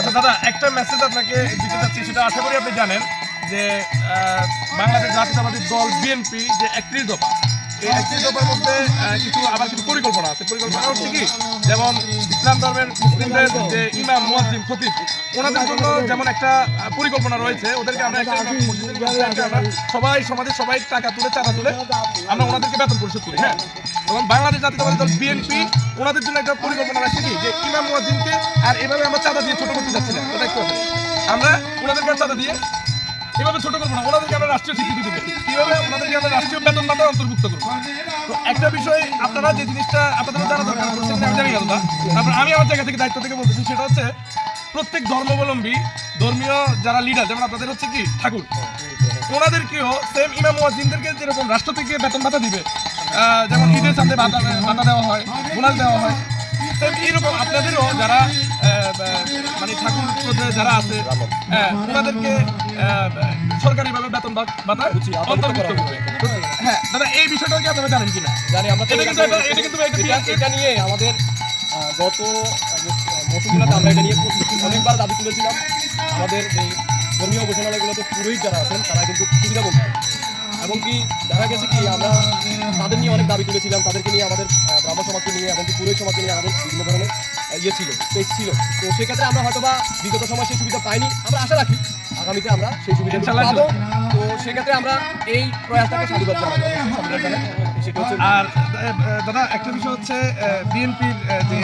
আচ্ছা দাদা, একটা মেসেজ আপনাকে দিতে চাচ্ছি, সেটা আশা করি আপনি জানেন যে বাংলাদেশ জাতীয়তাবাদী দল বিএনপি যে 31 দফা, এই 31 দফার মধ্যে কিছু পরিকল্পনা আছে। পরিকল্পনা হচ্ছে কি, যেমন ইসলাম ধর্মের মুসলিমদের যে ইমাম মুয়াজ্জিন খতিব, ওনাদের জন্য যেমন একটা পরিকল্পনা রয়েছে, ওদেরকে আমরা একটা আমরা সবাই সমাজের সবাই টাকা তুলে চাঁদা তুলে আমরা ওনাদেরকে বেতন পরিশোধ করি। হ্যাঁ, এবং বাংলাদেশ জাতীয়তাবাদী দল বিএনপি ওনাদের জন্য একটা পরিকল্পনা রাখছে কি, যে ইমাম মুয়াজ্জিনকে আর এভাবে আমরা চাঁদা দিয়ে ছোট করতে যাচ্ছি না, ওটা একটু আমরা ওনাদেরকে চাঁদা দিয়ে এভাবে ছোট করবো না, ওনাদেরকে আমরা রাষ্ট্রীয় স্বীকৃতি দেবো। কিভাবে? ওনাদেরকে আমরা রাষ্ট্রীয় বেতন ভাতায় অন্তর্ভুক্ত করবো। তো একটা বিষয় আপনারা যে জিনিসটা আপনাদের জানা দরকার, আমি জানি না দাদা, তারপর আমি আমার জায়গা থেকে দায়িত্ব থেকে বলতেছি, সেটা হচ্ছে প্রত্যেক ধর্মাবলম্বী ধর্মীয় যারা লিডার, যেমন আপনাদের হচ্ছে কি ঠাকুর, ওনাদেরকেও সেম ইমাম মুয়াজ্জিনদেরকে যেরকম রাষ্ট্র থেকে বেতন ভাতা দিবে, যেমন ঈদের সাথে ভাতা দেওয়া হয়, বোনাস দেওয়া হয়, সেম এইরকম আপনাদেরও যারা মানে ঠাকুর যারা আছে ওনাদেরকে সরকারিভাবে বেতন ভাতা অন্তর্ভুক্ত করবে। হ্যাঁ দাদা, এই বিষয়টা কি আপনারা জানেন কিনা? জানি আমরা। এটা নিয়ে আমাদের গত মৌসুমগুলোতে আমরা এটা নিয়ে অনেকবার দাবি তুলেছিলাম। আমাদের এই ধর্মীয় উপাসনালয়গুলোতে পুরোহিত যারা আছেন তারা কিন্তু সুবিধা করতে, এবং কি দেখা গেছে কি আমরা তাদের নিয়ে অনেক দাবি তুলেছিলাম, তাদেরকে নিয়ে আমাদের ব্রাহ্মণ সমাজকে নিয়ে এবং কি পুরোহিত সমাজকে নিয়ে আমাদের বিভিন্ন ধরনের ছিল, স্পেস ছিল। তো সেক্ষেত্রে আমরা হয়তো বা বিগত সময় সেই সুবিধা পাইনি, আমরা আশা রাখি আগামীতে আমরা সেই সুবিধা পাবো। তো সেক্ষেত্রে আমরা এই প্রয়াসটাকে সাধুবাদ জানাবো। আর দাদা, একটা বিষয় হচ্ছে বিএনপির যে